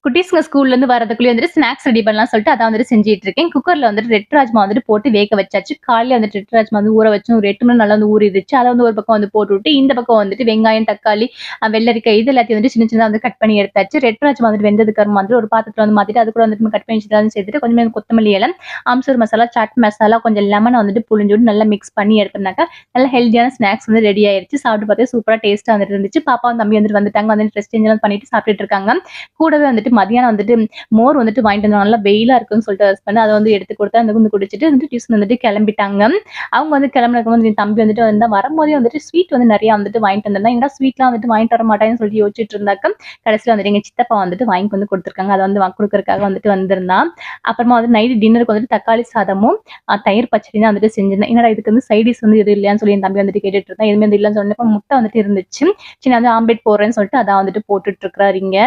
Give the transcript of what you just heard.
குட்டீஸ்ங்க ஸ்கூல்லேருந்து வரதுக்குள்ளயே வந்துட்டு snacks ready பண்ணலாம்னு சொல்லிட்டு அதான் வந்துட்டு செஞ்சுட்டு இருக்கேன். குக்கர்ல வந்துட்டு ரெட் ராஜ்மா வந்துட்டு போட்டு வேக வச்சாச்சு. காலையில வந்துட்டு ரெட் ராஜ்மா வந்து ஊற வச்சு ஒரு 8 மணி நேரம் நல்லா வந்து ஊறிடுச்சு. அத வந்து ஒரு பக்கம் வந்து போட்டுவிட்டு, இந்த பக்கம் வந்துட்டு வெங்காயம், தக்காளி, வெள்ளரிக்காய் இது எல்லாத்தையும் வந்து சின்ன சின்னதா வந்து கட் பண்ணி எடுத்தாச்சு. ரெட் ராஜ்மா வந்துட்டு வெந்ததுக்கு அப்புறமா வந்துட்டு ஒரு பாத்திரத்துல வந்து மாத்திட்டு, அது கூட வந்துட்டு கட் பண்ணி வச்சதெல்லாம் சேர்த்துட்டு கொஞ்சம் கொத்தமல்லி இலை, ஆம்ச்சூர் மசாலா, சாட் மசாலா, கொஞ்சம் லெமன வந்துட்டு புழிஞ்சு விட்டு நல்லா மிக்ஸ் பண்ணி எடுத்தோம்னாக்கா, நல்ல ஹெல்தியான ஸ்நாக்ஸ் வந்து ரெடி ஆயிருச்சு. சாப்பிட்டு பார்த்தா சூப்பரா டேஸ்ட்டா வந்துட்டு இருந்துச்சு. பாப்பாவும் தம்பியும் வந்துட்டு வந்துட்டாங்க. வந்து ட்ரெஸ் சேஞ்ச் எல்லாம் பண்ணிட்டு சாப்பிட்டுட்டு இருக்காங்க. கூடவே வந்துட்டு மதியானம் வந்துட்டு மோர் வந்துட்டு வாங்கிட்டு வந்தாங்க. நல்லா வெயிலா இருக்குன்னு சொல்லிட்டு ஹஸ்பண்ட் அத வந்து எடுத்து குடுத்தா அந்த வந்து குடிச்சிட்டு வந்துட்டு டியூஷன் வந்துட்டு கிளம்பிட்டாங்க. அவங்க வந்து கிளம்புனதுக்கு வந்து என் தம்பி வந்துட்டு வரும்போதே வந்துட்டு ஸ்வீட் வந்து நெறைய வந்துட்டு வாங்கிட்டு வந்திருந்தான். என்னடா ஸ்வீட்லாம் வந்துட்டு வாங்கிட்டு வர மாட்டாங்கன்னு சொல்லிட்டு யோசிச்சுட்டு இருந்தாக்க, கடைசில வந்துட்டு எங்க சித்தப்பா வந்துட்டு வாங்கி வந்து குடுத்துருக்காங்க. அத வந்து குடுக்கறதுக்காக வந்துட்டு வந்திருந்தான். அப்புறமா வந்து நைட் டின்னருக்கு வந்துட்டு தக்காளி சாதமும், தயிர் பச்சடி தான் வந்துட்டு செஞ்சிருந்தேன். என்னடா இதுக்கு வந்து சைட் டிஷ் வந்து எதுவும் இல்லையான்னு சொல்லி என் தம்பி வந்துட்டு கேட்டுட்டு இருந்தான். எதுவுமே வந்து இல்லன்னு சொன்னப்ப முட்டை வந்துட்டு இருந்துச்சு. சரி நான் வந்து ஆம்லெட் போடுறேன்னு சொல்லிட்டு அதான் வந்துட்டு போட்டுட்டு இருக்கிறாரு இங்க.